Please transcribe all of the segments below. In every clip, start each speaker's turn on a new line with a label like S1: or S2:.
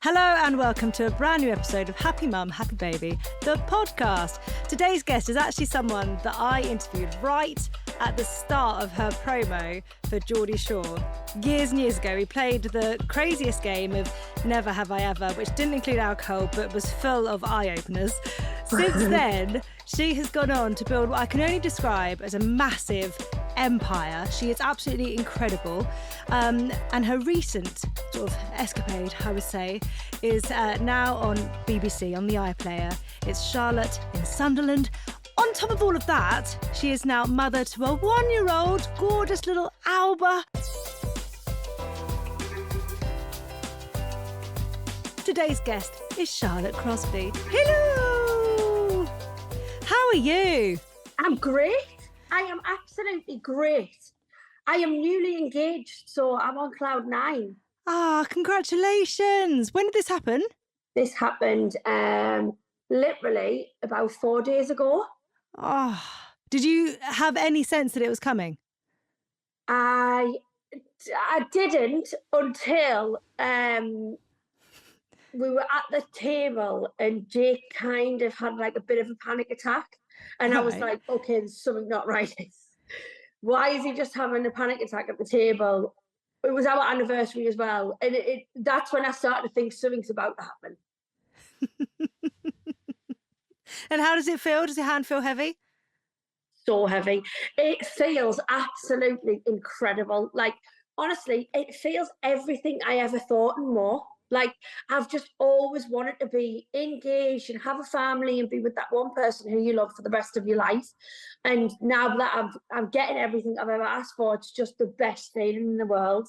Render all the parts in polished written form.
S1: Hello and welcome to a brand new episode of Happy Mum, Happy Baby, the podcast. Today's guest is actually someone that I interviewed right at the start of her promo for Geordie Shore. Years and years ago, we played the craziest game of Never Have I Ever, which didn't include alcohol but was full of eye-openers. Since then, she has gone on to build what I can only describe as a massive empire. She is absolutely incredible. And her recent sort of escapade, I would say, is now on BBC, on the iPlayer. It's Charlotte in Sunderland. On top of all of that, she is now mother to a 1-year-old, gorgeous little Alba. Today's guest is Charlotte Crosby. Hello! How are you?
S2: I'm great. I am absolutely great. I am newly engaged, so I'm on cloud 9.
S1: Ah, congratulations. When did this happen?
S2: This happened literally about 4 days ago.
S1: Oh, did you have any sense that it was coming?
S2: I didn't until we were at the table and Jake kind of had like a bit of a panic attack. And I was like, okay, there's something not right. Why is he just having a panic attack at the table? It was our anniversary as well. And that's when I started to think something's about to happen.
S1: And how does it feel? Does your hand feel heavy?
S2: So heavy. It feels absolutely incredible. Like, honestly, it feels everything I ever thought and more. Like, I've just always wanted to be engaged and have a family and be with that one person who you love for the rest of your life. And now that I'm getting everything I've ever asked for, it's just the best feeling in the world.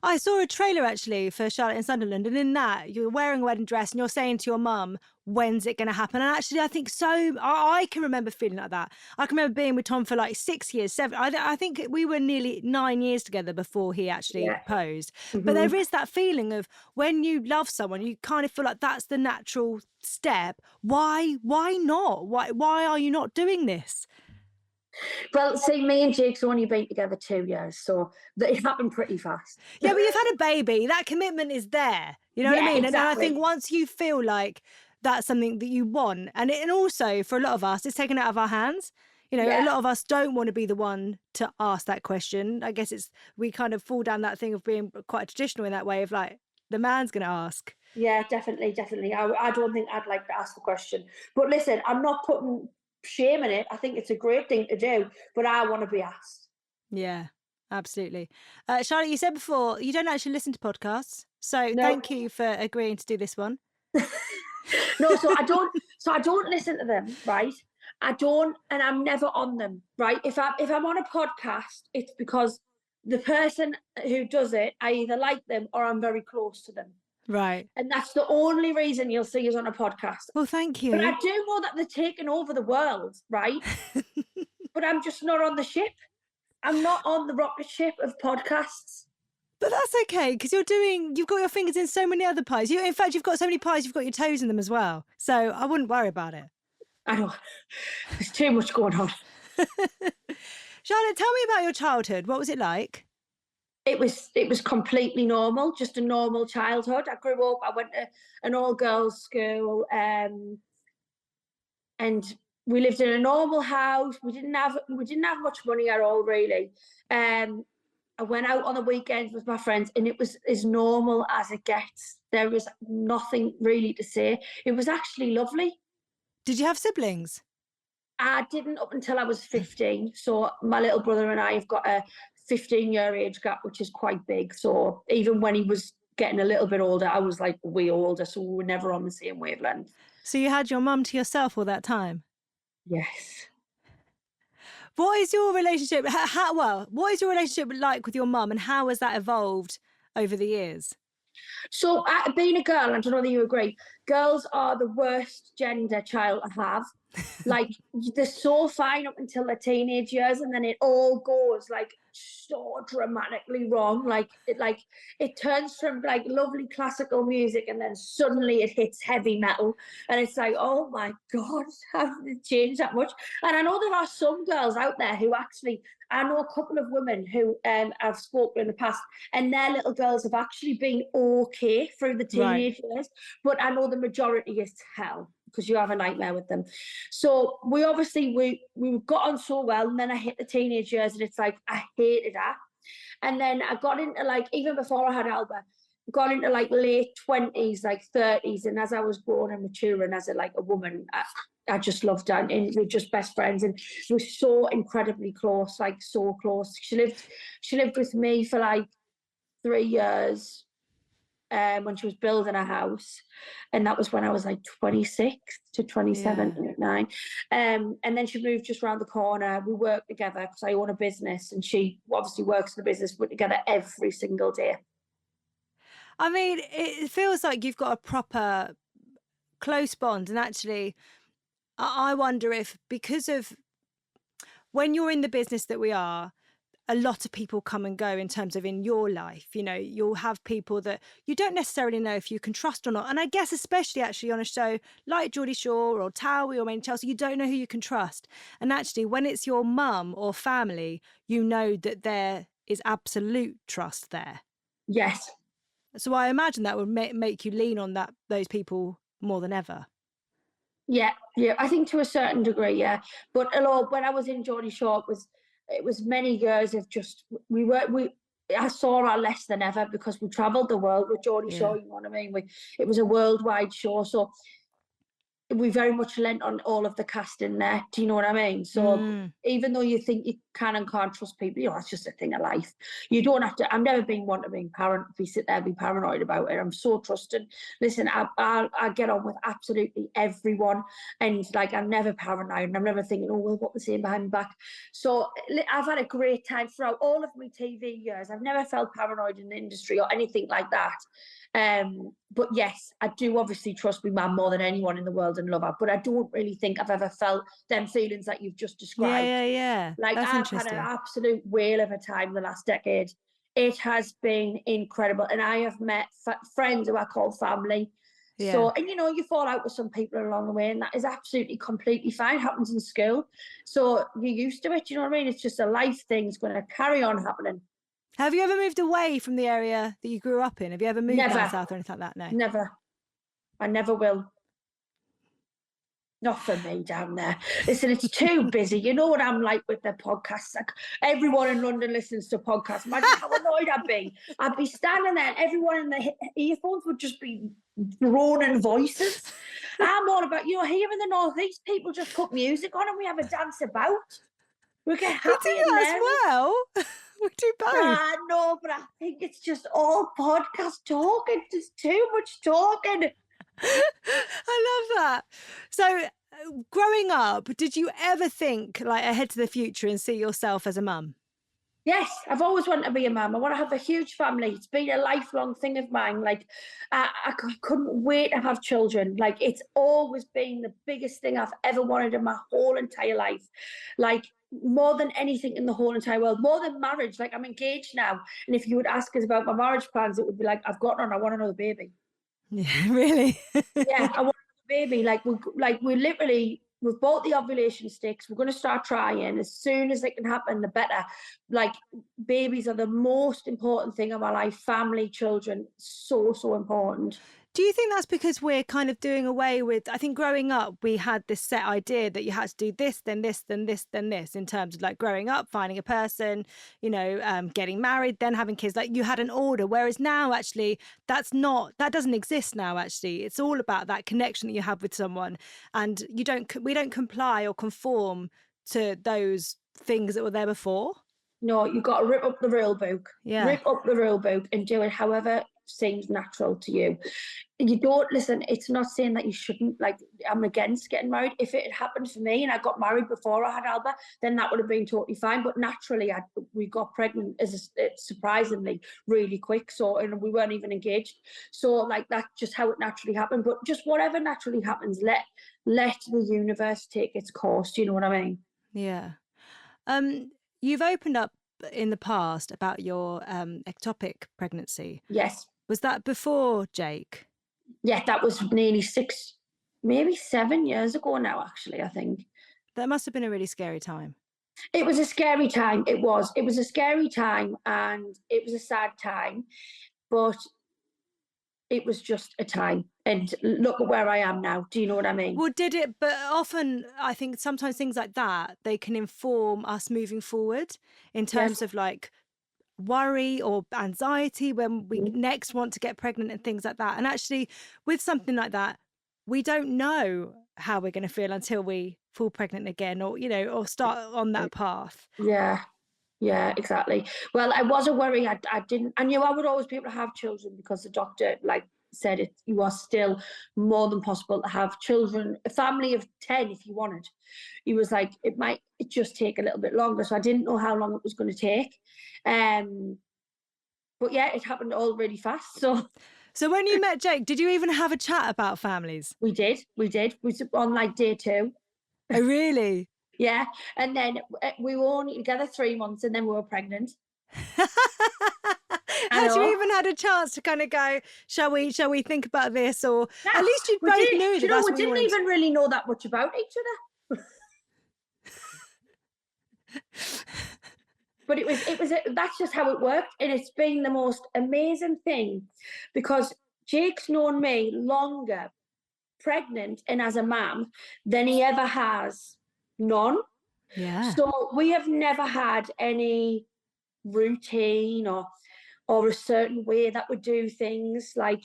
S1: I saw a trailer actually for Charlotte in Sunderland, and in that you're wearing a wedding dress and you're saying to your mum, when's it going to happen? And actually I think I can remember feeling like that. I can remember being with Tom for like 6 years, 7. I think we were nearly 9 years together before he actually proposed. Mm-hmm. But there is that feeling of when you love someone, you kind of feel like that's the natural step. Why not? Why are you not doing this?
S2: Well, see, me and Jake's only been together 2 years, so it happened pretty fast.
S1: Yeah, but you've had a baby. That commitment is there. You know what I mean?
S2: Exactly.
S1: And I think once you feel like that's something that you want, and also for a lot of us, it's taken out of our hands. You know, a lot of us don't want to be the one to ask that question. I guess we kind of fall down that thing of being quite traditional in that way of like, the man's going to ask.
S2: Yeah, definitely. I don't think I'd like to ask the question. But listen, I'm not putting shame in it. I think it's a great thing to do, but I want to be asked.
S1: Yeah, absolutely. Charlotte, you said before you don't actually listen to podcasts, so thank you for agreeing to do this one.
S2: No, so I don't listen to them, right? I don't, and I'm never on them, right? If I'm on a podcast, it's because the person who does it, I either like them or I'm very close to them.
S1: Right.
S2: And that's the only reason you'll see us on a podcast.
S1: Well, thank you.
S2: But I do know that they're taking over the world, right? But I'm just not on the ship. I'm not on the rocket ship of podcasts.
S1: But that's okay, because you've got your fingers in so many other pies. In fact, you've got so many pies, you've got your toes in them as well. So I wouldn't worry about it.
S2: I know. There's too much going on.
S1: Charlotte, tell me about your childhood. What was it like?
S2: It was completely normal, just a normal childhood. I grew up, I went to an all-girls school, and we lived in a normal house. We didn't have much money at all, really. I went out on the weekends with my friends, and it was as normal as it gets. There was nothing really to say. It was actually lovely.
S1: Did you have siblings?
S2: I didn't up until I was 15. So my little brother and I have got a 15-year age gap, which is quite big. So even when he was getting a little bit older, I was like way older, so we were never on the same wavelength.
S1: So you had your mum to yourself all that time?
S2: Yes.
S1: What is your relationship? What is your relationship like with your mum, and how has that evolved over the years?
S2: So being a girl, I don't know whether you agree, girls are the worst gender child to have. Like, they're so fine up until their teenage years, and then it all goes like so dramatically wrong. Like it turns from like lovely classical music, and then suddenly it hits heavy metal, and it's like, oh my god, how did it change that much? And I know there are some girls out there who actually, I know a couple of women who I've spoken in the past, and their little girls have actually been okay through the teenage years, but I know the majority is hell, because you have a nightmare with them. So we obviously, we got on so well, and then I hit the teenage years, and it's like, I hated that. And then I got into, like, even before I had Alba, got into like late 20s, like 30s, and as I was growing and maturing as a woman, I just loved her, and we were just best friends, and we were so incredibly close, like so close. She lived with me for like 3 years, when she was building a house, and that was when I was like 26 to 27, 29. And then she moved just around the corner. We worked together because I own a business, and she obviously works in the business. We're together every single day.
S1: I mean, it feels like you've got a proper close bond, and actually, I wonder if, because of when you're in the business that we are, a lot of people come and go in terms of in your life. You know, you'll have people that you don't necessarily know if you can trust or not. And I guess especially actually on a show like Geordie Shore or Towie or Main Chelsea, you don't know who you can trust. And actually, when it's your mum or family, you know that there is absolute trust there.
S2: Yes.
S1: So I imagine that would make you lean on those people more than ever.
S2: Yeah, I think to a certain degree, yeah. But when I was in Geordie Shore, it was many years of just, I saw her less than ever, because we travelled the world with Geordie Shore, you know what I mean? It was a worldwide show, so we very much lent on all of the cast in there. Do you know what I mean? So even though you think you can and can't trust people, you know, it's just a thing of life. You don't have to. I've never been one to be sit there and be paranoid about it. I'm so trusted. Listen, I get on with absolutely everyone, and like, I'm never paranoid, and I'm never thinking, oh, well, what they're saying behind my back. So I've had a great time throughout all of my TV years. I've never felt paranoid in the industry or anything like that. But yes, I do obviously trust my mum more than anyone in the world and love her, but I don't really think I've ever felt them feelings that you've just described.
S1: Yeah.
S2: Like,
S1: that's
S2: I've had an absolute whale of a time the last decade. It has been incredible, and I have met friends who I call family.
S1: Yeah.
S2: So, and you know, you fall out with some people along the way, and that is absolutely completely fine. It happens in school, so you're used to it. You know what I mean? It's just a life thing. It's going to carry on happening.
S1: Have you ever moved away from the area that you grew up in? Have you ever moved down south or anything like that? No.
S2: Never. I never will. Not for me down there. Listen, it's too busy. You know what I'm like with the podcasts. Like, everyone in London listens to podcasts. Imagine how annoyed I'd be. I'd be standing there, and everyone in the earphones would just be droning voices. I'm all about, you know, here in the northeast, people just put music on and we have a dance about. We get happy.
S1: We do that as well. We do both.
S2: No, but I think it's just all podcast talking. There's too much talking.
S1: I love that. So growing up, did you ever think like ahead to the future and see yourself as a mum?
S2: Yes, I've always wanted to be a mum. I want to have a huge family. It's been a lifelong thing of mine. Like, I couldn't wait to have children. Like, it's always been the biggest thing I've ever wanted in my whole entire life. Like, more than anything in the whole entire world, more than marriage. Like, I'm engaged now, and if you would ask us about my marriage plans, it would be like, I've got one, I want another baby.
S1: Yeah, really?
S2: Yeah, I want a baby. We've bought the ovulation sticks. We're going to start trying. As soon as it can happen, the better. Like, babies are the most important thing in my life. Family, children, so important.
S1: Do you think that's because we're kind of doing away with, I think growing up, we had this set idea that you had to do this, then this, then this, then this, in terms of like growing up, finding a person, you know, getting married, then having kids, like you had an order. Whereas now, actually, that doesn't exist now, actually. It's all about that connection that you have with someone, and we don't comply or conform to those things that were there before.
S2: No, you've got to rip up the rule book.
S1: Yeah.
S2: Rip up the rule book and do it however seems natural to you. You don't listen. It's not saying that you shouldn't. Like, I'm against getting married. If it had happened for me and I got married before I had Alba, then that would have been totally fine. But naturally, we got pregnant surprisingly really quick. So, and we weren't even engaged. So, like, that's just how it naturally happened. But just whatever naturally happens, let the universe take its course. Do you know what I mean?
S1: Yeah. You've opened up in the past about your ectopic pregnancy.
S2: Yes.
S1: Was that before Jake?
S2: Yeah, that was nearly 6, maybe 7 years ago now, actually, I think.
S1: That must have been a really scary time.
S2: It was a scary time. It was a scary time, and it was a sad time, but it was just a time. And look at where I am now. Do you know what I mean?
S1: Well, did it? But often I think sometimes things like that, they can inform us moving forward in terms of like worry or anxiety when we next want to get pregnant and things like that. And actually with something like that, we don't know how we're going to feel until we fall pregnant again, or, you know, or start on that path.
S2: Yeah, exactly. Well, I was a worry. I knew I would always be able to have children because the doctor said it was still more than possible to have children, a family of 10 if you wanted. He was like, it might just take a little bit longer. So I didn't know how long it was going to take. But yeah, it happened all really fast.
S1: So when you met Jake, did you even have a chat about families?
S2: We did. We was on like day 2.
S1: Oh, really?
S2: Yeah. And then we were only together 3 months and then we were pregnant.
S1: Had you even had a chance to kind of go, shall we think about this? Or no, at least you both knew that that's what
S2: we didn't even really know that much about each other. But that's just how it worked. And it's been the most amazing thing because Jake's known me longer pregnant and as a mum than he ever has none.
S1: Yeah.
S2: So we have never had any routine or a certain way that we do things. Like,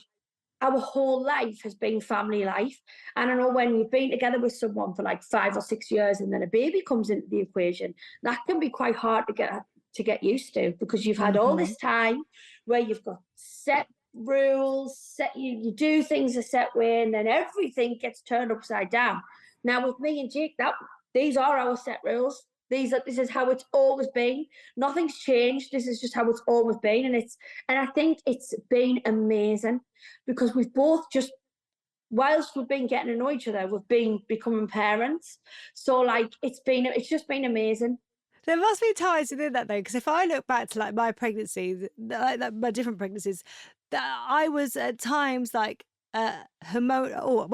S2: our whole life has been family life. And I know when you've been together with someone for like 5 or 6 years and then a baby comes into the equation, that can be quite hard to get used to because you've had all this time where you've got set rules, you do things a set way, and then everything gets turned upside down. Now with me and Jake, these are our set rules. This is how it's always been. Nothing's changed. This is just how it's always been. And I think it's been amazing because we've both just, whilst we've been getting to know each other, we've been becoming parents. So like, it's just been amazing.
S1: There must be times within that though, because if I look back to like my pregnancies, like my different pregnancies, that I was at times like a hormonal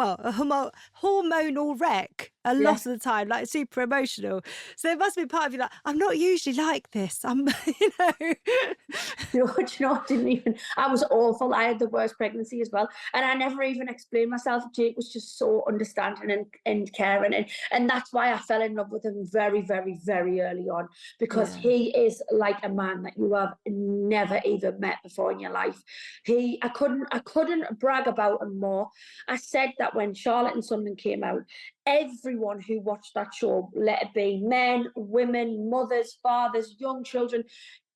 S1: wreck a lot of the time, like super emotional. So there must be part of you that I'm not usually like this. I'm, you know.
S2: I was awful. I had the worst pregnancy as well. And I never even explained myself. Jake was just so understanding and caring. And that's why I fell in love with him very, very, very early on, because he is like a man that you have never even met before in your life. I couldn't brag about him more. I said that when Charlotte and Sunderland came out, everyone who watched that show, let it be men, women, mothers, fathers, young children,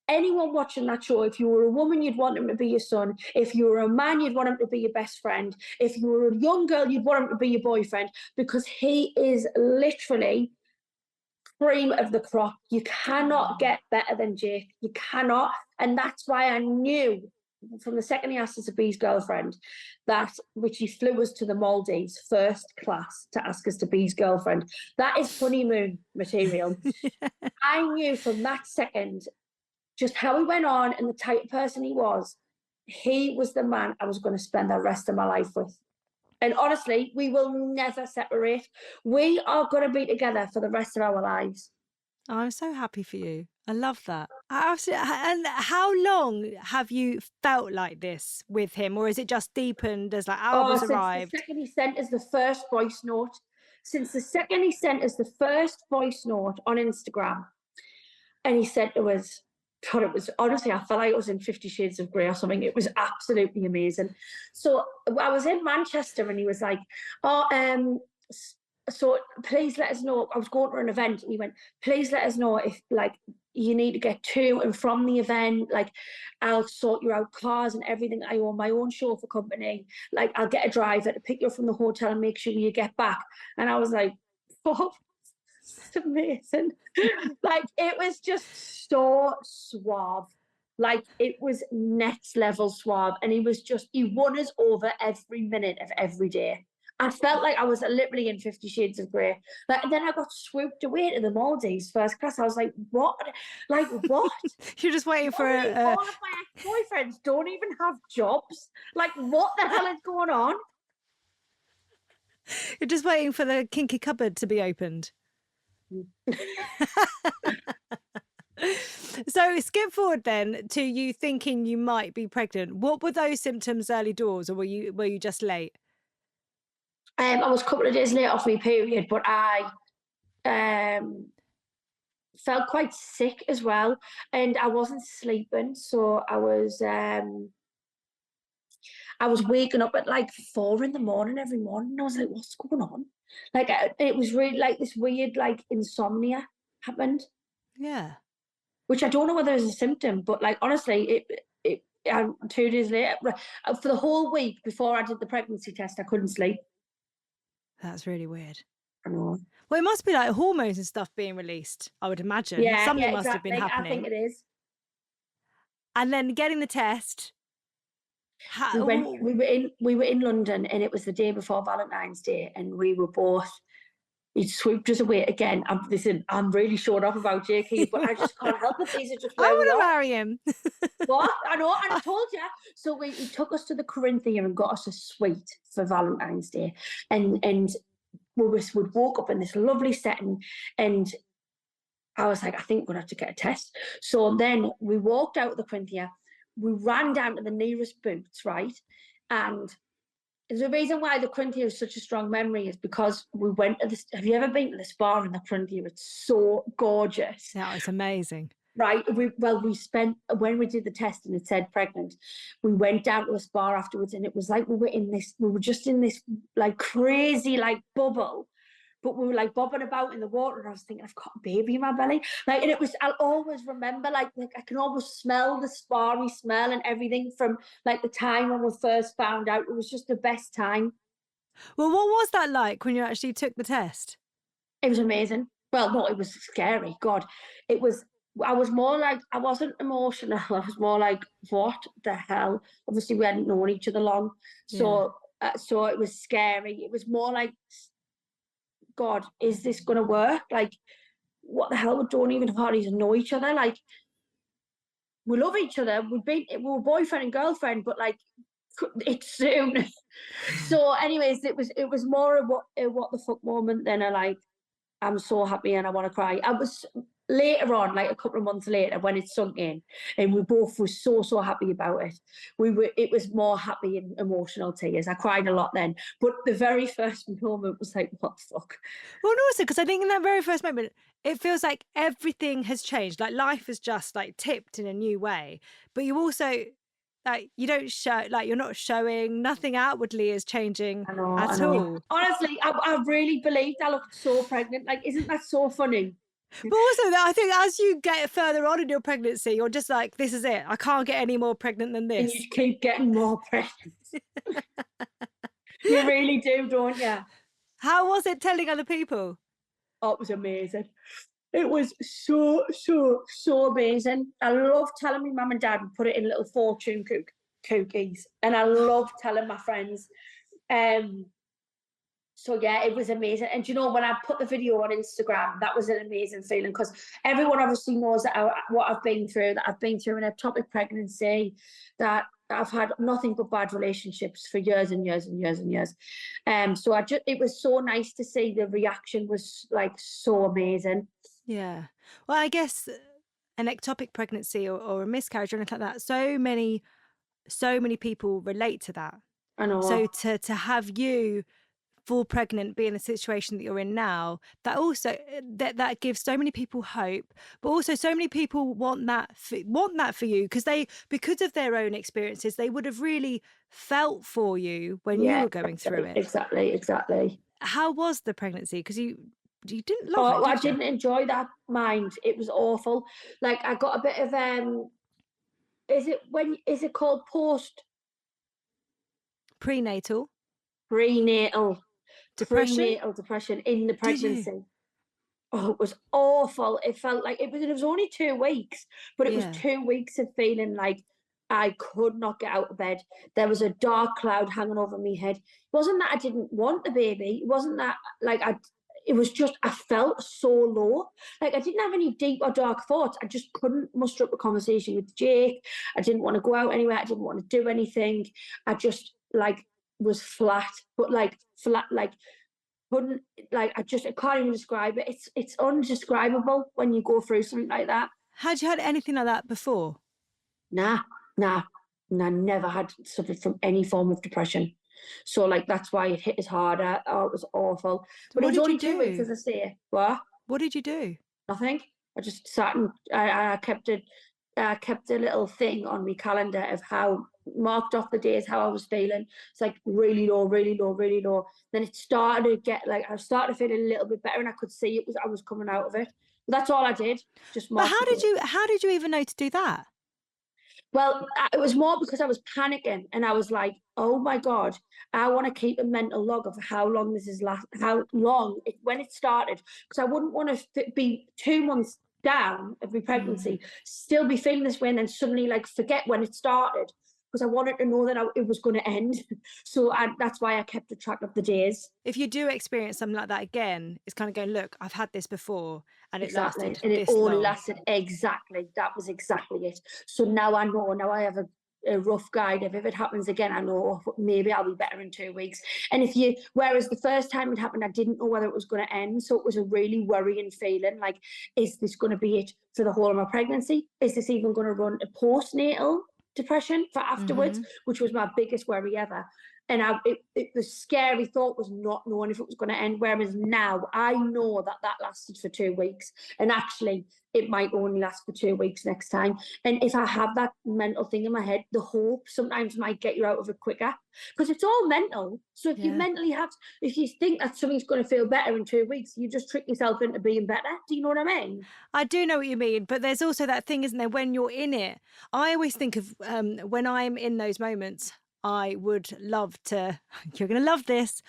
S2: anyone watching that show, if you were a woman, you'd want him to be your son. If you were a man, you'd want him to be your best friend. If you were a young girl, you'd want him to be your boyfriend, because he is literally cream of the crop. You cannot get better than Jake. You cannot. And that's why I knew from the second he asked us to be his girlfriend, which he flew us to the Maldives first class to ask us to be his girlfriend. That is honeymoon material. I knew from that second just how he went on and the type of person he was. He was the man I was going to spend the rest of my life with. And honestly, we will never separate. We are going to be together for the rest of our lives.
S1: Oh, I'm so happy for you. I love that. And how long have you felt like this with him, or is it just deepened as like Alba's arrived?
S2: Since the second he sent us the first voice note. Since the second he sent us the first voice note on Instagram, and he said to us, God, it was honestly, I felt like it was in 50 Shades of Grey or something. It was absolutely amazing. So I was in Manchester and he was like, so please let us know. I was going to an event and he went, please let us know if like you need to get to and from the event. Like I'll sort you out cars and everything. I own my own chauffeur company. Like I'll get a driver to pick you up from the hotel and make sure you get back. And I was like, oh, it's amazing. Like it was just so suave. Like it was next level suave. And he won us over every minute of every day. I felt like I was literally in 50 Shades of Grey. Like, and then I got swooped away to the Maldives first class. I was like, what? Like, what?
S1: You're just waiting for
S2: All of my ex-boyfriends don't even have jobs. Like, what the hell is going on?
S1: you're just waiting for the kinky cupboard to be opened. So skip forward then to you thinking you might be pregnant. What were those symptoms early doors, or were you just late?
S2: I was a couple of days late off my period, but I felt quite sick as well, and I wasn't sleeping, so I was waking up at like 4 a.m. every morning. And I was like, "What's going on?" Like it was really like this weird like insomnia happened.
S1: Yeah.
S2: Which I don't know whether it's a symptom, but like honestly, 2 days later, for the whole week before I did the pregnancy test, I couldn't sleep.
S1: That's really weird.
S2: I know.
S1: Well, it must be like hormones and stuff being released, I would imagine.
S2: Yeah,
S1: Something
S2: yeah,
S1: must have been
S2: exactly.
S1: happening.
S2: I think it is.
S1: And then getting the test.
S2: We were in London, and it was the day before Valentine's Day, and we were both. He swooped us away again. I'm really short off about JK, but I just can't help it. These are just
S1: I
S2: where we
S1: want to
S2: are.
S1: marry him.
S2: What? I know, and I told you. So he took us to the Corinthia and got us a suite for Valentine's Day, and we'd woke up in this lovely setting, and I was like, I think we're going to have to get a test. So then we walked out of the Corinthia, we ran down to the nearest Boots, right? And the reason why the Corinthia is such a strong memory is because we went to this. Have you ever been to this bar in the Corinthia? It's so gorgeous.
S1: Yeah, it's amazing.
S2: Right. We spent, when we did the test and it said pregnant, we went down to this bar afterwards, and it was like we were just in this like crazy like bubble. But we were like bobbing about in the water, and I was thinking, I've got a baby in my belly. Like, and I'll always remember, like I can always smell the sparry smell and everything from like the time when we first found out. It was just the best time.
S1: Well, what was that like when you actually took the test?
S2: It was amazing. Well, no, it was scary. God, I was more like, I wasn't emotional. I was more like, what the hell? Obviously, we hadn't known each other long. So, so it was scary. It was more like, God, is this going to work? Like, what the hell? We don't even hardly know each other. Like, we love each other. We were boyfriend and girlfriend, but like, it's soon. So, anyways, it was more of what the fuck moment than I'm so happy and I want to cry. I was later on, like a couple of months later, when it sunk in, and we both were so happy about it. It was more happy and emotional tears. I cried a lot then, but the very first moment was like, what the fuck?
S1: Well, and also because I think in that very first moment, it feels like everything has changed. Like life has just like tipped in a new way. But you also, like, you don't show, like you're not showing, nothing outwardly is changing
S2: I know.
S1: all.
S2: Honestly, I really believed I looked so pregnant. Like, isn't that so funny?
S1: But also, I think as you get further on in your pregnancy, you're just like, this is it. I can't get any more pregnant than this.
S2: And you keep getting more pregnant. You really do, don't you?
S1: How was it telling other people?
S2: Oh, it was amazing. It was so amazing. I love telling my mum and dad. We put it in little fortune cookies, and I love telling my friends. So yeah, it was amazing. And you know, when I put the video on Instagram, that was an amazing feeling, because everyone obviously knows that what I've been through. That I've been through an ectopic pregnancy. That I've had nothing but bad relationships for years and years and years and years. So it was so nice to see the reaction was like so amazing.
S1: Yeah. Well, I guess an ectopic pregnancy or a miscarriage or anything like that, so many people relate to that.
S2: I know.
S1: So to have you fall pregnant, be in the situation that you're in now, that also that gives so many people hope, but also so many people want that for you, because of their own experiences, they would have really felt for you when you were going through it.
S2: Exactly.
S1: How was the pregnancy? Because you didn't love
S2: Oh,
S1: it,
S2: I
S1: did you?
S2: didn't enjoy that, mind. It was awful. Like, I got a bit of is it called
S1: Prenatal
S2: prenatal
S1: depression?
S2: depression in the
S1: Did you?
S2: pregnancy? Oh, it was awful. It felt like it was only 2 weeks, but it was
S1: Yeah.
S2: 2 weeks of feeling like I could not get out of bed. There was a dark cloud hanging over my head. It wasn't that I didn't want the baby. It wasn't that it was just I felt so low. Like, I didn't have any deep or dark thoughts. I just couldn't muster up a conversation with Jake. I didn't want to go out anywhere. I didn't want to do anything. I just was flat, but flat, couldn't, I can't even describe it. It's undescribable when you go through something like that.
S1: Had you had anything like that before?
S2: Nah. I never had suffered from any form of depression. So that's why it hit us harder. Oh, it was awful. But it was only 2 weeks, as I say.
S1: What did you do?
S2: Nothing. I just sat and I kept a little thing on my calendar of how marked off the days how I was feeling. It's really low, really low, really low. Then it started to get I started to feel a little bit better, and I could see I was coming out of it. But that's all I did. Just
S1: But
S2: mark.
S1: how did you even know to do that?
S2: Well, it was more because I was panicking, and I was like, "Oh my God, I want to keep a mental log of how long this is when it started, because I wouldn't want to be 2 months down of my pregnancy, still be feeling this way, and then suddenly forget when it started, because I wanted to know that it was going to end." So that's why I kept a track of the days.
S1: If you do experience something like that again, it's kind of going, look, I've had this before, and it lasted
S2: and it
S1: this
S2: only
S1: long.
S2: lasted exactly. That was exactly it. So now I know. Now I have a rough guide of, if it happens again, I know maybe I'll be better in 2 weeks. And whereas the first time it happened, I didn't know whether it was going to end. So it was a really worrying feeling. Is this going to be it for the whole of my pregnancy? Is this even going to run a postnatal depression for afterwards, which was my biggest worry ever? And the scary thought was not knowing if it was going to end. Whereas now I know that lasted for 2 weeks, and actually it might only last for 2 weeks next time. And if I have that mental thing in my head, the hope sometimes might get you out of it quicker, because it's all mental. So if if you think that something's going to feel better in 2 weeks, you just trick yourself into being better. Do you know what I mean?
S1: I do know what you mean, but there's also that thing, isn't there, when you're in it. I always think of when I'm in those moments, I would love to, you're going to love this,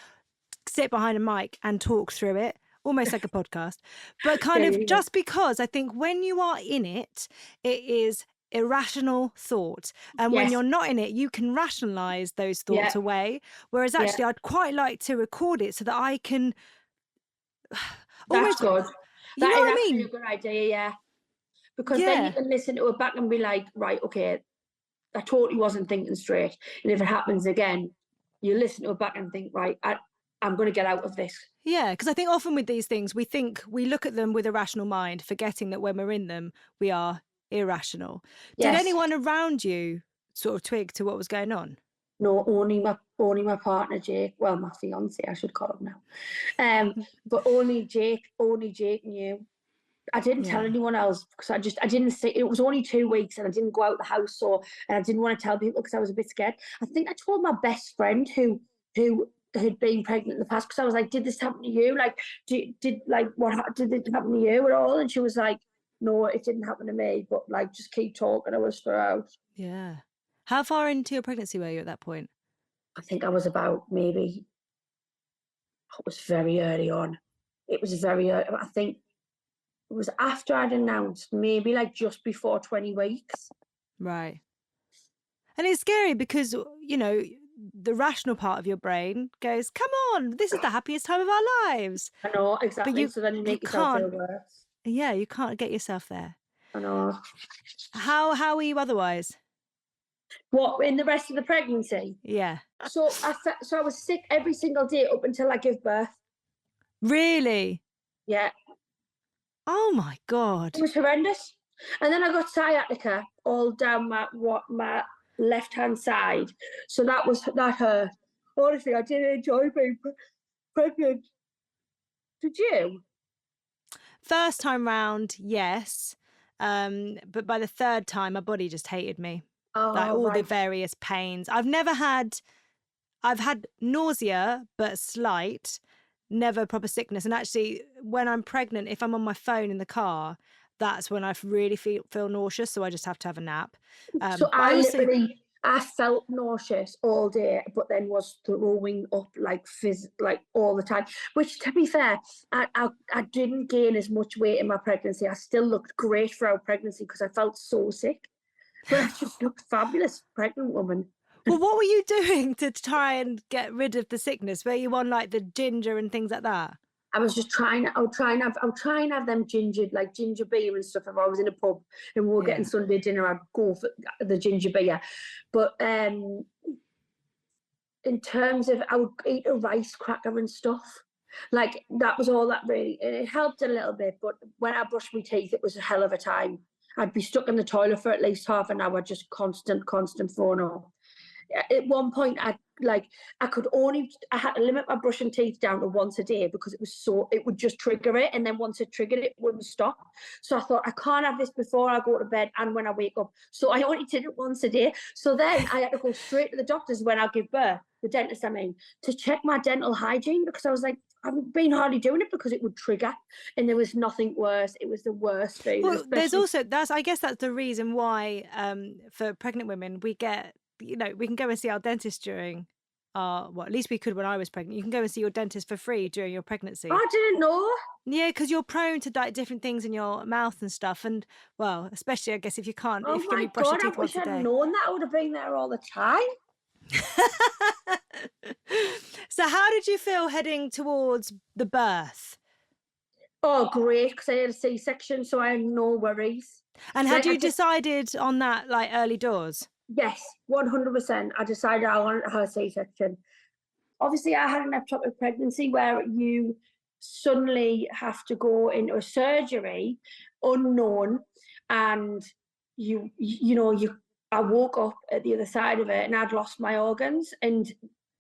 S1: sit behind a mic and talk through it, almost like a podcast. But just because I think when you are in it, it is irrational thought. And when you're not in it, you can rationalize those thoughts away. Whereas actually, I'd quite like to record it so that I can.
S2: That's good.
S1: You know what I mean?
S2: A good idea, yeah. Because then you can listen to it back and be like, right, okay, I totally wasn't thinking straight. And if it happens again, you listen to it back and think, right, I'm going to get out of this.
S1: Yeah, because I think often with these things, we look at them with a rational mind, forgetting that when we're in them, we are irrational.
S2: Yes.
S1: Did anyone around you sort of twig to what was going on?
S2: No, only my partner, Jake. Well, my fiance, I should call him now. But only Jake knew. I didn't tell anyone else, because I didn't say, it was only 2 weeks and I didn't go out the house, and I didn't want to tell people because I was a bit scared. I think I told my best friend who had been pregnant in the past, because I was like, did this happen to you? Did it happen to you at all? And she was like, no, it didn't happen to me, but just keep talking. I was throughout.
S1: Yeah. How far into your pregnancy were you at that point?
S2: I think I was about it was very early on. It was very early. I think it was after I'd announced, maybe just before 20 weeks.
S1: Right. And it's scary because, the rational part of your brain goes, come on, this is the happiest time of our lives.
S2: I know, exactly.
S1: But
S2: so then you make yourself feel worse.
S1: Yeah, you can't get yourself there.
S2: I know.
S1: How were you otherwise?
S2: What, in the rest of the pregnancy?
S1: Yeah.
S2: So I was sick every single day up until I gave birth.
S1: Really?
S2: Yeah.
S1: Oh my God.
S2: It was horrendous. And then I got sciatica all down my left-hand side. So that hurt. Honestly, I didn't enjoy being pregnant. Did you?
S1: First time round, yes. But by the third time, my body just hated me. Like
S2: Oh,
S1: all the
S2: right.
S1: various pains. I've had nausea, but slight, never proper sickness. And actually, when I'm pregnant, if I'm on my phone in the car, that's when I really feel nauseous. So I just have to have a nap.
S2: So
S1: But I also,
S2: I felt nauseous all day, but then was throwing up like like all the time. Which, to be fair, I didn't gain as much weight in my pregnancy. I still looked great throughout pregnancy because I felt so sick, but I just looked fabulous, pregnant woman.
S1: well, what were you doing to try and get rid of the sickness? Were you on like the ginger and things like that?
S2: I was just trying. I would try and have them ginger beer and stuff. If I was in a pub and we were getting Sunday dinner, I'd go for the ginger beer. But in terms of, I would eat a rice cracker and stuff. Like that was all that really. It helped a little bit, but when I brushed my teeth, it was a hell of a time. I'd be stuck in the toilet for at least half an hour, just constant phone up. At one point, I had to limit my brushing teeth down to once a day because it would just trigger it, and then once it triggered it wouldn't stop. So I thought, I can't have this before I go to bed and when I wake up, so I only did it once a day. So then I had to go straight to the doctors when I give birth, the dentist I mean, to check my dental hygiene, because I was like, I've been hardly doing it because it would trigger, and there was nothing worse. It was the worst feeling.
S1: Well, there's also, I guess that's the reason why for pregnant women we get, we can go and see our dentist during well, at least we could when I was pregnant. You can go and see your dentist for free during your pregnancy.
S2: I didn't know.
S1: Yeah, because you're prone to like different things in your mouth and stuff, and well, especially I guess if you can't,
S2: Oh
S1: if you can
S2: my
S1: only brush your
S2: God, I
S1: teeth once
S2: wish
S1: a
S2: I'd
S1: day.
S2: known that. I would have been there all the time.
S1: So how did you feel heading towards the birth?
S2: Oh, great, because I had a C-section, so I had no worries.
S1: And had you decided on that like early doors?
S2: Yes, 100%. I decided I wanted to have a C-section. Obviously, I had an ectopic pregnancy where you suddenly have to go into a surgery unknown, and I woke up at the other side of it and I'd lost my organs, and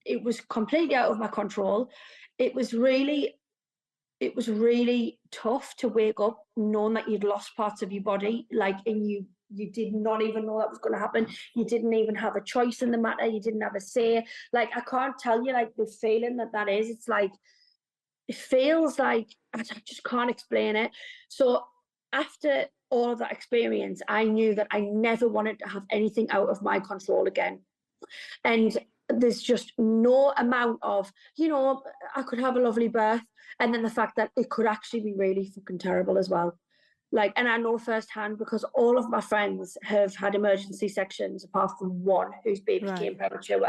S2: it was completely out of my control. It was really tough to wake up knowing that you'd lost parts of your body, like, and you did not even know that was going to happen. You didn't even have a choice in the matter. You didn't have a say. Like, I can't tell you, like, the feeling that is. It's like, it feels like, I just can't explain it. So after all of that experience, I knew that I never wanted to have anything out of my control again. And there's just no amount of, I could have a lovely birth, and then the fact that it could actually be really fucking terrible as well. Like, and I know firsthand because all of my friends have had emergency sections apart from one whose baby came premature.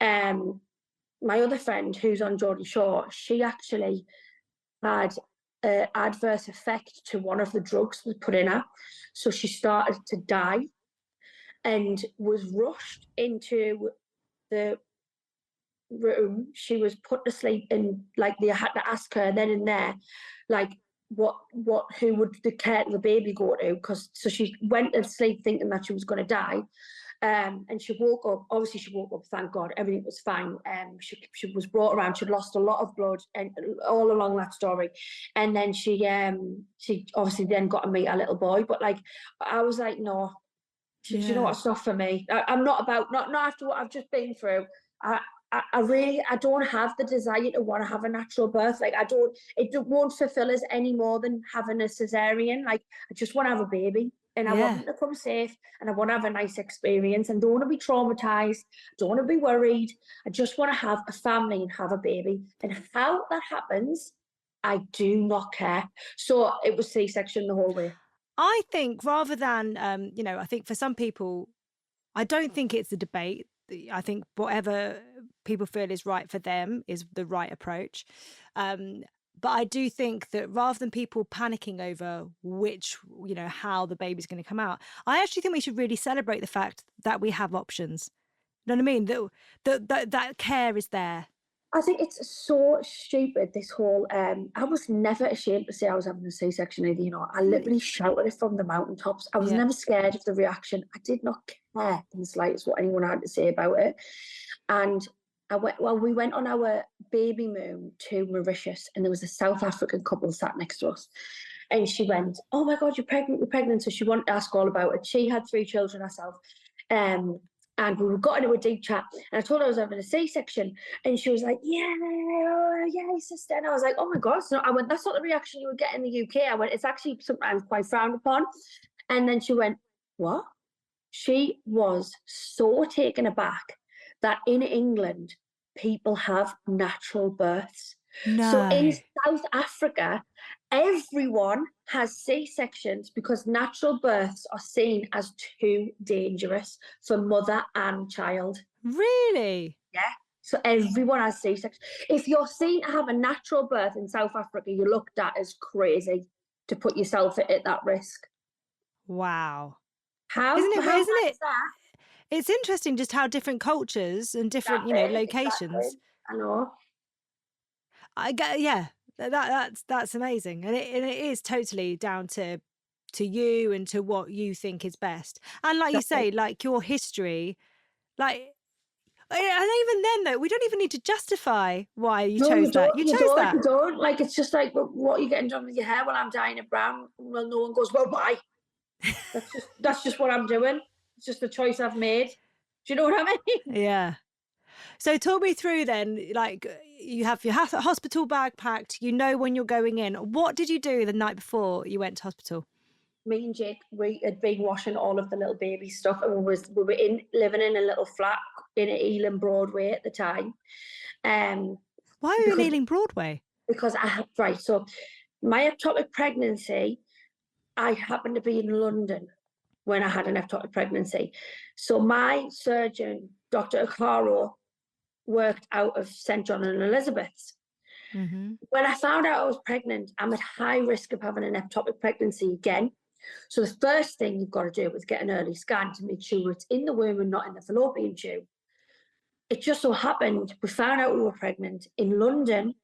S2: My other friend who's on Geordie Shore, she actually had an adverse effect to one of the drugs that was put in her. So she started to die and was rushed into the room. She was put to sleep, and like they had to ask her then and there, like, who would the care of the baby go to? So she went to sleep thinking that she was going to die. And she woke up, thank God, everything was fine. She was brought around, she'd lost a lot of blood and all along that story. And then she obviously then got to meet a little boy, but like, I was like, no, do you know what, it's not for me. I'm not after what I've just been through. I don't have the desire to want to have a natural birth. Like, it won't fulfill us any more than having a cesarean. Like, I just want to have a baby, and I want them to come safe, and I want to have a nice experience, and don't want to be traumatized. Don't want to be worried. I just want to have a family and have a baby. And how that happens, I do not care. So it was C-section the whole way.
S1: I think rather than, I think for some people, I don't think it's a debate. I think whatever people feel is right for them is the right approach. But I do think that rather than people panicking over how the baby's going to come out, I actually think we should really celebrate the fact that we have options. You know what I mean? That care is there.
S2: I think it's so stupid, this whole, I was never ashamed to say I was having a C-section either, I literally shouted it from the mountaintops. I was never scared of the reaction. I did not care in the slightest what anyone had to say about it. And we went on our baby moon to Mauritius, and there was a South African couple sat next to us. And she went, "Oh my God, you're pregnant." So she wanted to ask all about it. She had 3 children herself. And we got into a deep chat, and I told her I was having a C-section, and she was like, "Yeah, oh, yeah, sister." And I was like, "Oh my God." So I went, "That's not the reaction you would get in the UK." I went, "It's actually sometimes quite frowned upon." And then she went, "What?" She was so taken aback that in England, people have natural births. So in
S1: No.
S2: South Africa, everyone has C-sections because natural births are seen as too dangerous for mother and child.
S1: Really?
S2: Yeah. So everyone has C-section. If you're seen to have a natural birth in South Africa, you're looked at as crazy to put yourself at that risk.
S1: Wow.
S2: How
S1: Isn't
S2: mad
S1: it?
S2: is that?
S1: It's interesting just how different cultures and different,
S2: Exactly.
S1: locations.
S2: I know.
S1: Yeah, that's amazing, and it is totally down to you and to what you think is best. And like you
S2: Exactly.
S1: say, like your history, like, and even then though, we don't even need to justify why you
S2: No,
S1: chose
S2: you
S1: that.
S2: don't.
S1: You
S2: You
S1: chose
S2: don't.
S1: that.
S2: You don't. Like, it's just like, well, what are you getting done with your hair? Well, I'm dyeing it brown. Well, no one goes, "Well, why?" That's just what I'm doing. It's just the choice I've made. Do you know what I mean?
S1: Yeah. So talk me through then, like you have your hospital bag packed, you know when you're going in. What did you do the night before you went to hospital?
S2: Me and Jake, we had been washing all of the little baby stuff, and we were living in a little flat in Ealing Broadway at the time.
S1: Why are you in
S2: Because
S1: Ealing Broadway?
S2: I had, right, so my ectopic pregnancy, I happened to be in London when I had an ectopic pregnancy. So my surgeon, Dr. Akaro, worked out of St. John and Elizabeth's.
S1: Mm-hmm.
S2: When I found out I was pregnant, I'm at high risk of having an ectopic pregnancy again. So the first thing you've got to do is get an early scan to make sure it's in the womb and not in the fallopian tube. It just so happened we found out we were pregnant in London,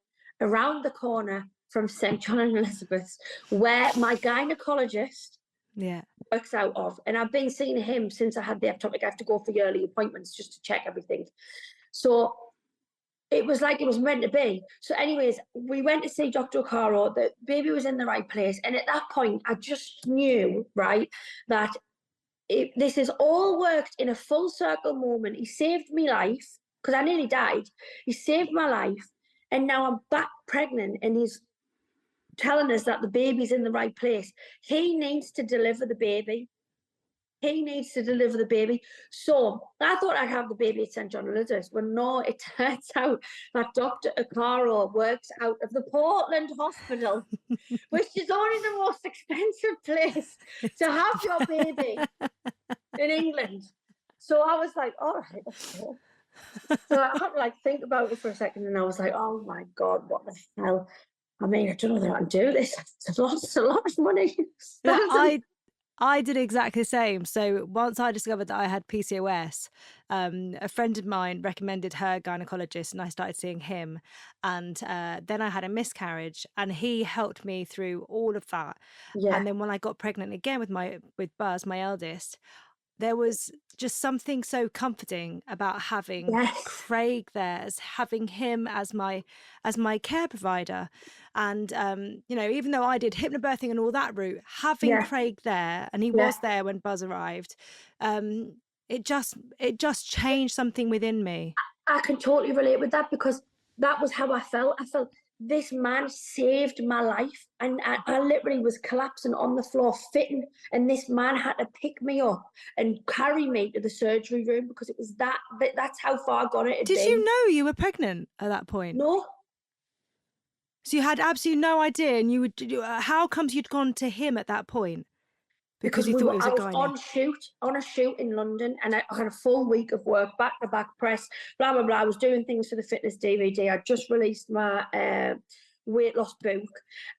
S2: around the corner from St. John and Elizabeth's, where my gynecologist works out of. And I've been seeing him since I had the ectopic. I have to go for yearly appointments just to check everything. So it was like it was meant to be. So anyways, we went to see Dr. Caro. The baby was in the right place. And at that point, I just knew, right, that this has all worked in a full circle moment. He saved me life because I nearly died. He saved my life. And now I'm back pregnant, and he's telling us that the baby's in the right place. He needs to deliver the baby. He needs to deliver the baby. So I thought I'd have the baby at St. John Elizabeth's. Well, no, it turns out that Dr. Akaro works out of the Portland Hospital, which is only the most expensive place to have your baby in England. So I was like, all right, let's go. So I had to like think about it for a second, and I was like, oh my God, what the hell? I mean, I don't know that I can do this. It's a lot of money.
S1: I did exactly the same. So once I discovered that I had PCOS, a friend of mine recommended her gynecologist, and I started seeing him. And then I had a miscarriage, and he helped me through all of that.
S2: Yeah.
S1: And then when I got pregnant again with Buzz, my eldest, there was just something so comforting about having Craig there, as having him as my care provider. And even though I did hypnobirthing and all that route, having Craig there, and he was there when Buzz arrived, it just changed something within me.
S2: I can totally relate with that, because that was how I felt. I felt this man saved my life, and I literally was collapsing on the floor fitting, and this man had to pick me up and carry me to the surgery room, because it was that's how far gone it had been.
S1: Did you know you were pregnant at that point?
S2: No.
S1: So you had absolutely no idea, and you would. How comes you'd gone to him at that point? Because you thought he was a gynae.
S2: on a shoot in London, and I had a full week of work, back-to-back press, blah, blah, blah. I was doing things for the fitness DVD. I just released my weight loss book,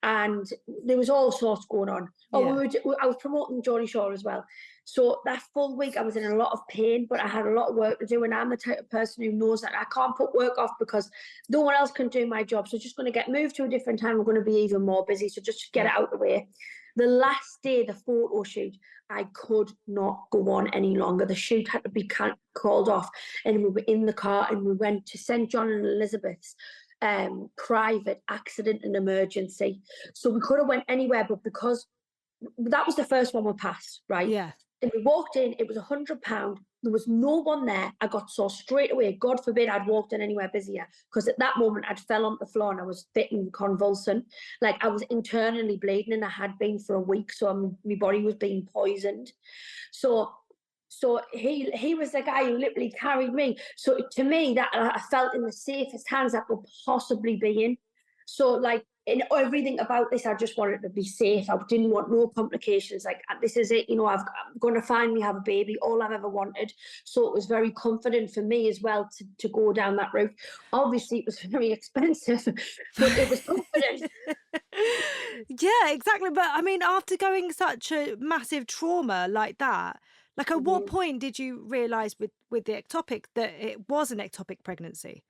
S2: and there was all sorts going on. I was promoting Geordie Shore as well. So that full week I was in a lot of pain, but I had a lot of work to do, and I'm the type of person who knows that I can't put work off because no one else can do my job. So just going to get moved to a different time. I'm going to be even more busy. So just get it out of the way. The last day, the photo shoot, I could not go on any longer. The shoot had to be called off, and we were in the car, and we went to St. John and Elizabeth's. private accident and emergency. So we could have went anywhere, but because that was the first one we passed, right?
S1: Yeah.
S2: And we walked in, it was £100. There was no one there. I got saw straight away. God forbid I'd walked in anywhere busier, because at that moment I'd fell on the floor and I was fitting, convulsing. Like I was internally bleeding, and I had been for a week. So my body was being poisoned. So he was the guy who literally carried me. So to me, that I felt in the safest hands I could possibly be in. So like in everything about this, I just wanted to be safe. I didn't want no complications. Like, this is it, I'm going to finally have a baby, all I've ever wanted. So it was very confident for me as well to go down that route. Obviously, it was very expensive, but it was confident.
S1: Yeah, exactly. But I mean, after going such a massive trauma like that, like at what point did you realise with the ectopic that it was an ectopic pregnancy?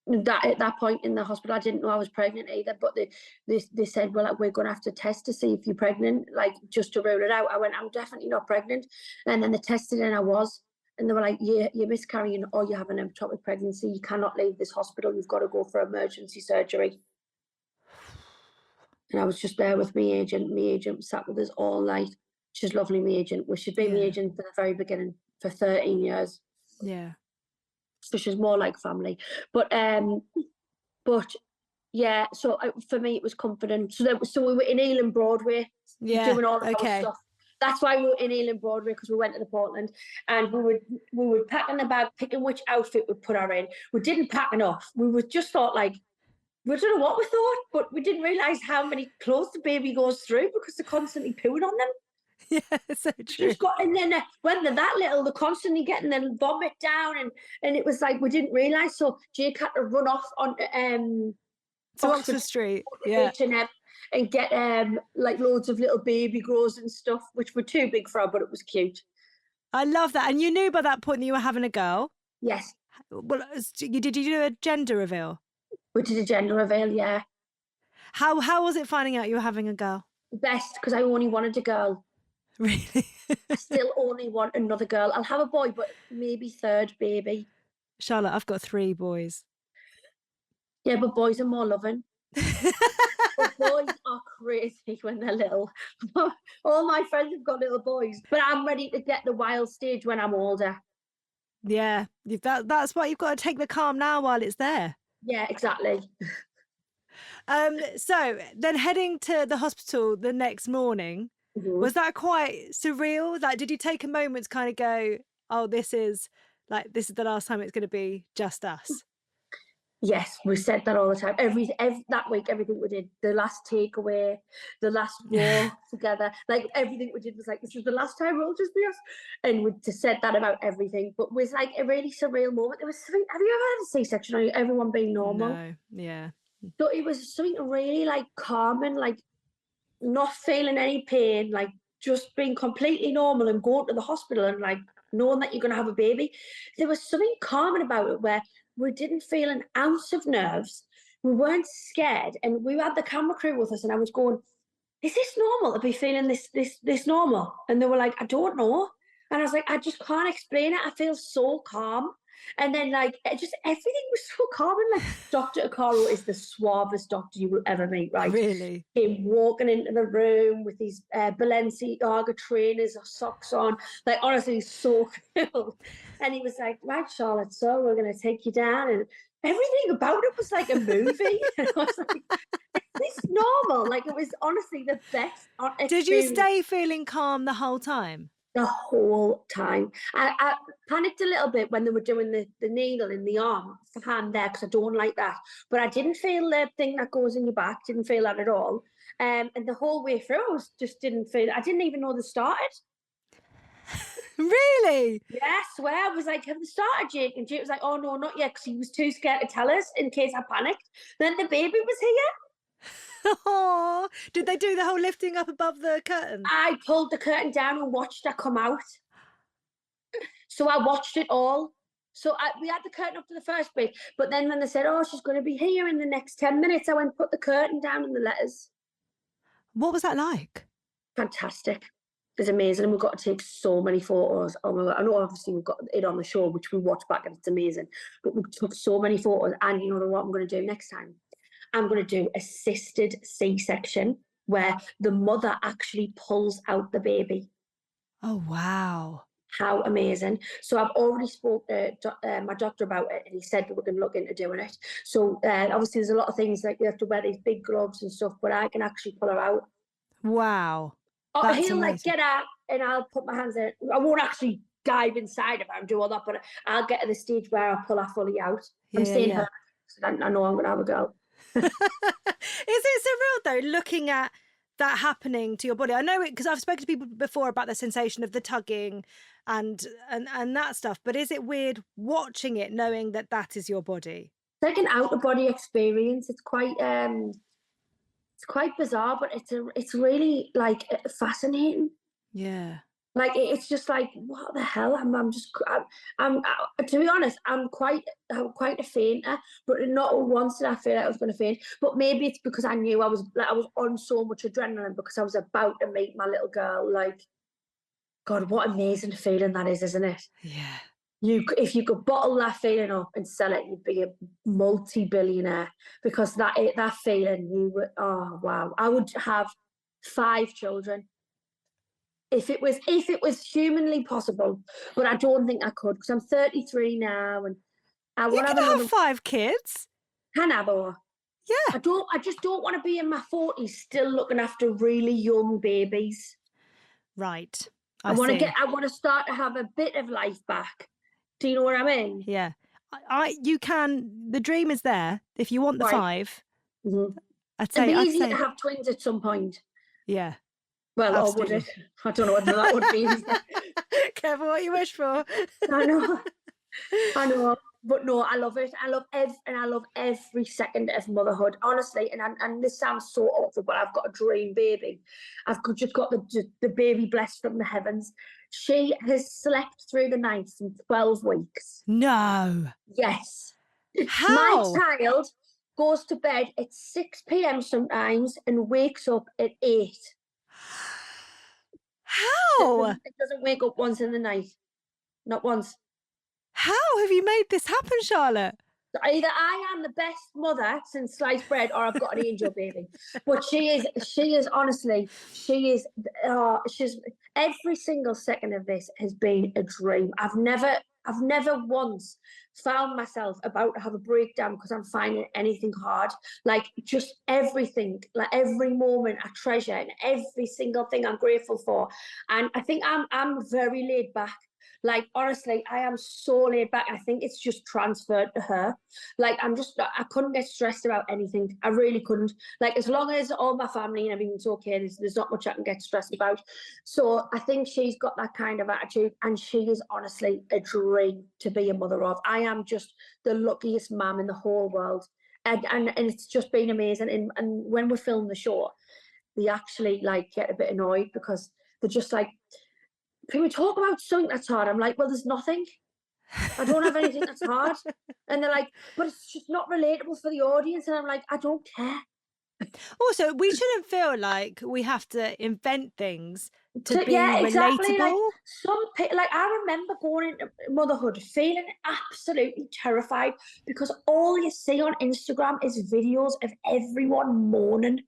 S2: That at that point in the hospital, I didn't know I was pregnant either, but they said, well, we're going to have to test to see if you're pregnant, like just to rule it out. I went, I'm definitely not pregnant. And then they tested and I was, and they were like, yeah, you're miscarrying or you have an ectopic pregnancy. You cannot leave this hospital. You've got to go for emergency surgery. And I was just there with my agent. My agent sat with us all night. She's lovely, my agent. Well, she'd been my agent from the very beginning for 13 years.
S1: Yeah.
S2: So she's more like family. But yeah, so for me it was confident. So we were in Ealing Broadway, doing all of our stuff. That's why we were in Ealing Broadway, because we went to the Portland, and we were packing the bag, picking which outfit we'd put her in. We didn't pack enough. We were just thought like, we don't know what we thought, but we didn't realise how many clothes the baby goes through because they're constantly pooing on them.
S1: Yeah, so true.
S2: And then when they're that little, they're constantly getting the vomit down, and it was like we didn't realise. So Jake had to run off on
S1: Oxford Street,
S2: H&M, and get like loads of little baby grows and stuff, which were too big for her, but it was cute.
S1: I love that. And you knew by that point that you were having a girl?
S2: Yes.
S1: Well, did you do a gender reveal?
S2: We did a gender reveal, yeah.
S1: How was it finding out you were having a girl?
S2: Best, because I only wanted a girl.
S1: Really?
S2: I still only want another girl. I'll have a boy, but maybe third baby.
S1: Charlotte, I've got 3 boys.
S2: Yeah, but boys are more loving. But boys are crazy when they're little. All my friends have got little boys, but I'm ready to get the wild stage when I'm older.
S1: Yeah, that's why you've got to take the calm now while it's there.
S2: Yeah, exactly.
S1: So then heading to the hospital the next morning, was that quite surreal? Like, did you take a moment to kind of go, oh, this is the last time it's going to be just us?
S2: Yes, we said that all the time. Every that week, everything we did, the last takeaway, the last walk together, like everything we did was like, this is the last time we'll just be us. And we just said that about everything. But it was like a really surreal moment. It was something, have you ever had a C-section or everyone being normal?
S1: No, yeah.
S2: So it was something really like calming, like not feeling any pain, like just being completely normal and going to the hospital and like knowing that you're going to have a baby. There was something calming about it where we didn't feel an ounce of nerves. We weren't scared, and we had the camera crew with us, and I was going, is this normal to be feeling this normal? And they were like, I don't know. And I was like, I just can't explain it. I feel so calm. And then like just everything was so calm. And like Dr. Akaro is the suavest doctor you will ever meet, right?
S1: Really?
S2: Him walking into the room with these Balenciaga trainers or socks on. Like honestly, so cool. And he was like, right, Charlotte, so we're going to take you down. And everything about it was like a movie. And I was like, is this normal? Like it was honestly the best experience.
S1: Did you stay feeling calm the whole time?
S2: The whole time. I panicked a little bit when they were doing the needle in the arm, the hand there, because I don't like that. But I didn't feel the thing that goes in your back, didn't feel that at all. And the whole way through, I didn't even know they started.
S1: Really?
S2: Yeah, I swear. I was like, have they started, Jake? And Jake was like, oh, no, not yet, because he was too scared to tell us in case I panicked. Then the baby was here.
S1: Oh, did they do the whole lifting up above the curtain?
S2: I pulled the curtain down and watched her come out. So I watched it all. So we had the curtain up for the first bit, but then when they said, oh, she's going to be here in the next 10 minutes, I went, put the curtain down and the letters.
S1: What was that like?
S2: Fantastic. is amazing, and we've got to take so many photos. Oh my God. I know obviously we've got it on the show, which we watch back and it's amazing, but we took so many photos. And you know what I'm going to do next time? I'm going to do assisted C-section where the mother actually pulls out the baby.
S1: Oh, wow.
S2: How amazing. So I've already spoke to my doctor about it, and he said that we're going to look into doing it. So obviously there's a lot of things like you have to wear these big gloves and stuff, but I can actually pull her out.
S1: Wow.
S2: Oh,
S1: That's
S2: he'll
S1: amazing.
S2: like get out and I'll put my hands in. I won't actually dive inside of her and do all that, but I'll get to the stage where I'll pull her fully out. I'm saying her, so I know I'm going to have a go.
S1: Is it surreal though, looking at that happening to your body? I know it because I've spoken to people before about the sensation of the tugging and that stuff, but is it weird watching it, knowing that that is your body?
S2: It's like an out-of-body experience. It's quite bizarre, but it's really like fascinating.
S1: Yeah.
S2: Like it's just like, what the hell? I'm to be honest, I'm quite a fainter, but not once did I feel like I was going to faint. But maybe it's because I knew I was on so much adrenaline because I was about to meet my little girl. Like, God, what amazing feeling that is, isn't it?
S1: Yeah.
S2: If you could bottle that feeling up and sell it, you'd be a multi-billionaire, because that feeling, oh wow, I would have 5 children if it was humanly possible, but I don't think I could because I'm 33 now and I
S1: You
S2: want to
S1: can
S2: have another.
S1: have 5 kids.
S2: Can have more.
S1: Yeah.
S2: I just don't want to be in my 40s still looking after really young babies.
S1: Right.
S2: I want to start to have a bit of life back. Do you know what I mean?
S1: Yeah. You can, the dream is there if you want the 5.
S2: Mm-hmm.
S1: I'd say
S2: it'd be easier to have twins at some point.
S1: Yeah.
S2: Well,
S1: absolutely.
S2: or would it? I don't know whether that would be easier.
S1: Careful what you wish for.
S2: I know. But no, I love it. I love every second of motherhood, honestly. And this sounds so awful, but I've got a dream baby. Just got the baby blessed from the heavens. She has slept through the night in 12 weeks.
S1: No.
S2: Yes.
S1: How?
S2: My child goes to bed at 6 p.m. sometimes and wakes up at 8.
S1: How?
S2: It doesn't wake up once in the night. Not once.
S1: How have you made this happen, Charlotte?
S2: Either I am the best mother since sliced bread, or I've got an angel baby. But she is honestly, she's every single second of this has been a dream. I've never once found myself about to have a breakdown because I'm finding anything hard. Like just everything, like every moment I treasure and every single thing I'm grateful for. And I think I'm very laid back. Like, honestly, I am so laid back. I think it's just transferred to her. Like, I couldn't get stressed about anything. I really couldn't. Like, as long as all my family and everything's okay, there's not much I can get stressed about. So I think she's got that kind of attitude, and she is honestly a dream to be a mother of. I am just the luckiest mum in the whole world. And it's just been amazing. And when we film the show, they actually, like, get a bit annoyed because they're just like, can we talk about something that's hard? I'm like, well, there's nothing. I don't have anything that's hard. And they're like, but it's just not relatable for the audience. And I'm like, I don't care.
S1: Also, we shouldn't feel like we have to invent things to be
S2: exactly.
S1: relatable.
S2: Like I remember going into motherhood feeling absolutely terrified because all you see on Instagram is videos of everyone mourning.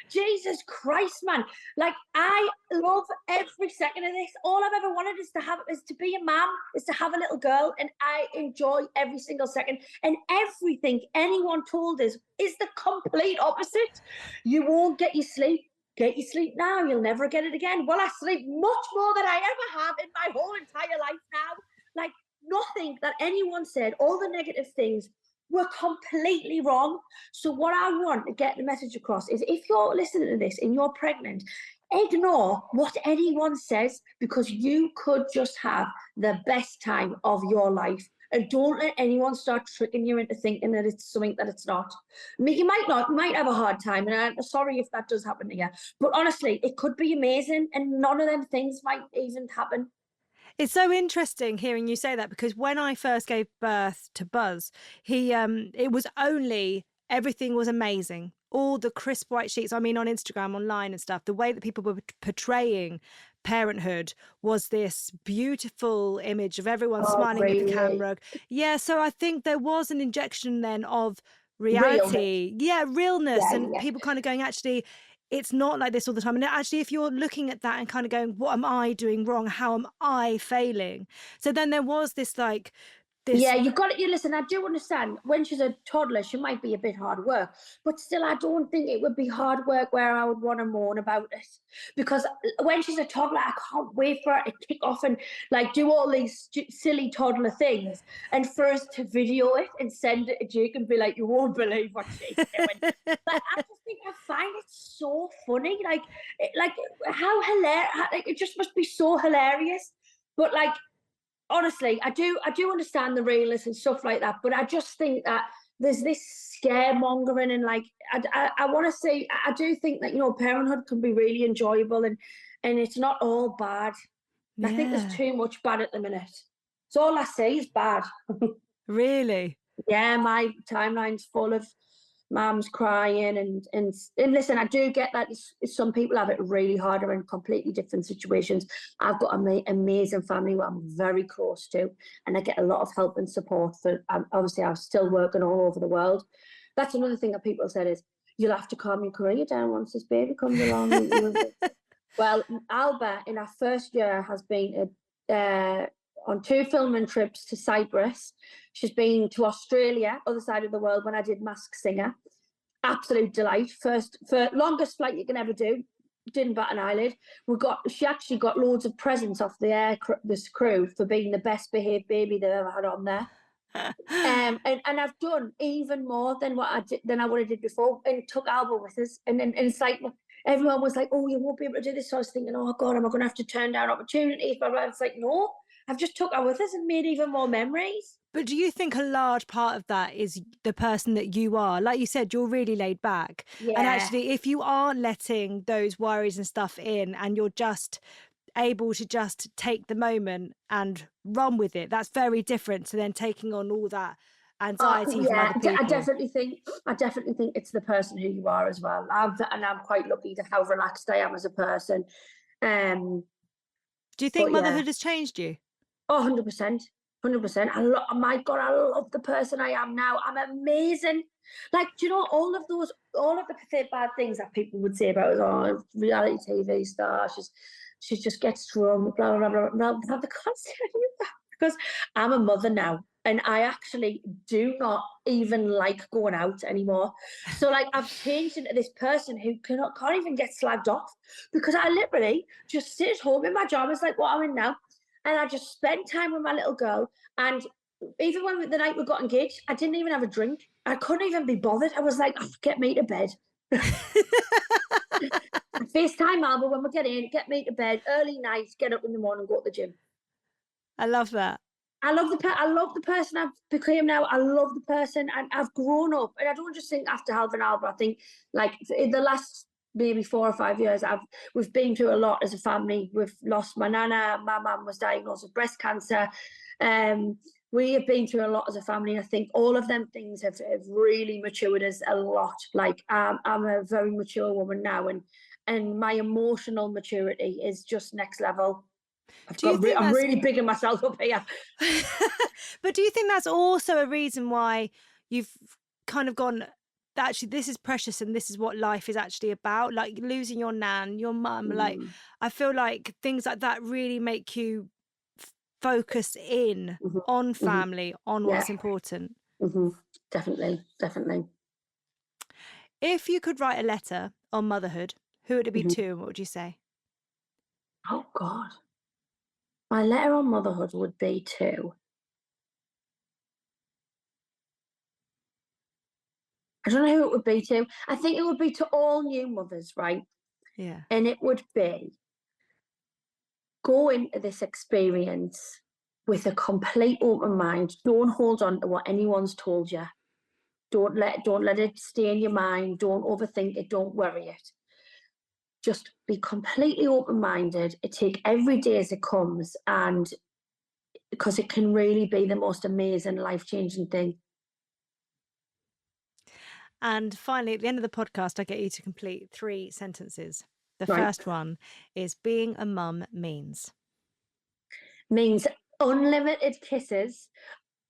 S2: Jesus Christ, man. Like, I love every second of this. All I've ever wanted is to be a mum, is to have a little girl, and I enjoy every single second. And everything anyone told us is the complete opposite. You won't get your sleep. Get your sleep now. You'll never get it again. Well, I sleep much more than I ever have in my whole entire life now. Like, nothing that anyone said, all the negative things, were completely wrong. So what I want to get the message across is, if you're listening to this and you're pregnant, ignore what anyone says, because you could just have the best time of your life. And don't let anyone start tricking you into thinking that it's something that it's not. I mean, you might have a hard time, and I'm sorry if that does happen to you. But honestly, it could be amazing, and none of them things might even happen.
S1: It's so interesting hearing you say that, because when I first gave birth to Buzz, it was only, everything was amazing. All the crisp white sheets, I mean, on Instagram, online and stuff, the way that people were portraying parenthood was this beautiful image of everyone
S2: Oh,
S1: smiling at the
S2: really?
S1: camera. Yeah, so I think there was an injection then of
S2: Realness.
S1: reality. Yeah, realness,
S2: Yeah,
S1: and
S2: yeah.
S1: people kind of going, actually, it's not like this all the time. And actually, if you're looking at that and kind of going, what am I doing wrong? How am I failing? So then there was this like this.
S2: Yeah, you've got it. You listen, I do understand when she's a toddler, she might be a bit hard work, but still, I don't think it would be hard work where I would want to moan about it. Because when she's a toddler, I can't wait for her to kick off and like do all these silly toddler things, and for us to video it and send it to Jake and be like, you won't believe what she's doing. Like, I just think I find it so funny. Like how hilarious! Like, it just must be so hilarious. But like, honestly, I do understand the realness and stuff like that, but I just think that there's this scaremongering, and like I want to say, I do think that, you know, parenthood can be really enjoyable, and it's not all bad. I think there's too much bad at the minute. So all I say is bad.
S1: Really?
S2: Yeah, my timeline's full of mums crying, and listen, I do get that some people have it really hard or in completely different situations. I've got an amazing family who I'm very close to, and I get a lot of help and support. For obviously, I'm still working all over the world. That's another thing that people said is, you'll have to calm your career down once this baby comes along. Well, Alba in our first year has been on 2 filming trips to Cyprus. She's been to Australia, other side of the world, when I did Masked Singer. Absolute delight. Longest flight you can ever do. Didn't bat an eyelid. She actually got loads of presents off this crew for being the best behaved baby they've ever had on there. And I've done even more than I would have did before, and took Alba with us. And it's like, everyone was like, oh, you won't be able to do this. So I was thinking, oh God, am I going to have to turn down opportunities? But it's like, no, I've just took her with us and made even more memories.
S1: But do you think a large part of that is the person that you are? Like you said, you're really laid back.
S2: Yeah.
S1: And actually, if you are letting those worries and stuff in, and you're just able to just take the moment and run with it, that's very different to then taking on all that anxiety from other people.
S2: I definitely think it's the person who you are as well. I'm quite lucky to how relaxed I am as a person.
S1: Do you think motherhood has changed you?
S2: Oh, 100%. 100%. My God, I love the person I am now. I'm amazing. Like, do you know, all of the bad things that people would say about us, oh, reality TV star, she just gets drunk, blah, blah, blah, blah. No, they can't say any of that, because I'm a mother now, and I actually do not even like going out anymore. So like, I've changed into this person who can't even get slagged off, because I literally just sit at home in my pajamas like what I'm in now, and I just spent time with my little girl. And even when the night we got engaged, I didn't even have a drink. I couldn't even be bothered. I was like, oh, get me to bed. FaceTime Alba when we get in, get me to bed, early nights, get up in the morning, go to the gym.
S1: I love that.
S2: I love the person I've become now. I love the person, and I've grown up. And I don't just think after having Alba, I think like in the last maybe 4 or 5 years, we've been through a lot as a family. We've lost my nana. My mum was diagnosed with breast cancer. We have been through a lot as a family. I think all of them things have really matured us a lot. Like, I'm a very mature woman now, and my emotional maturity is just next level. I'm really bigging myself up here.
S1: But do you think that's also a reason why you've kind of gone, actually, this is precious and this is what life is actually about? Like losing your nan, your mum, like I feel like things like that really make you focus in on family, on what's important.
S2: Definitely.
S1: If you could write a letter on motherhood, who would it be to, and what would you say?
S2: Oh God. My letter on motherhood would be to, I don't know who it would be to. I think it would be to all new mothers, right?
S1: Yeah.
S2: And it would be, go into this experience with a complete open mind. Don't hold on to what anyone's told you. Don't let it stay in your mind. Don't overthink it. Don't worry it. Just be completely open-minded. Take every day as it comes, and because it can really be the most amazing, life-changing thing.
S1: And finally, at the end of the podcast, I get you to complete 3 sentences. The
S2: Right.
S1: first one is being a mum means.
S2: Means unlimited kisses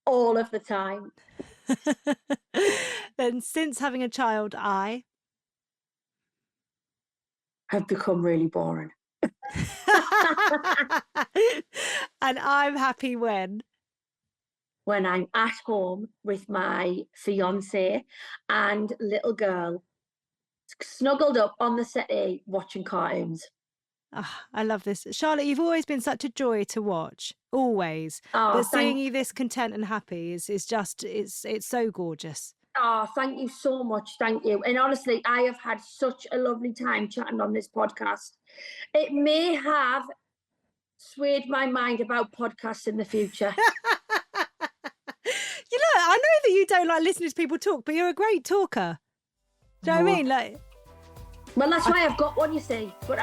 S2: all of the time.
S1: Then since having a child, I
S2: Have become really boring.
S1: and I'm happy
S2: When I'm at home with my fiance and little girl, snuggled up on the settee watching cartoons.
S1: I love this. Charlotte, you've always been such a joy to watch, always.
S2: Oh,
S1: But seeing you this content and happy is just, it's so gorgeous.
S2: Oh, thank you so much. Thank you. And honestly, I have had such a lovely time chatting on this podcast. It may have swayed my mind about podcasts in the future.
S1: You know, I know that you don't like listening to people talk, but you're a great talker. Do you know what I mean? Like,
S2: well, that's why I've got one, you see. But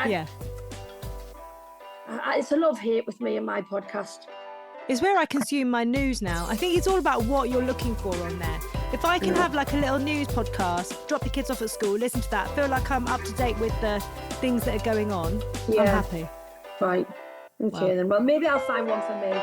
S2: it's a love-hate with me and my podcast.
S1: It's where I consume my news now. I think it's all about what you're looking for on there. If I can have like a little news podcast, drop your kids off at school, listen to that, feel like I'm up to date with the things that are going on, I'm happy.
S2: Right. Okay, then. Well, maybe I'll find one for me.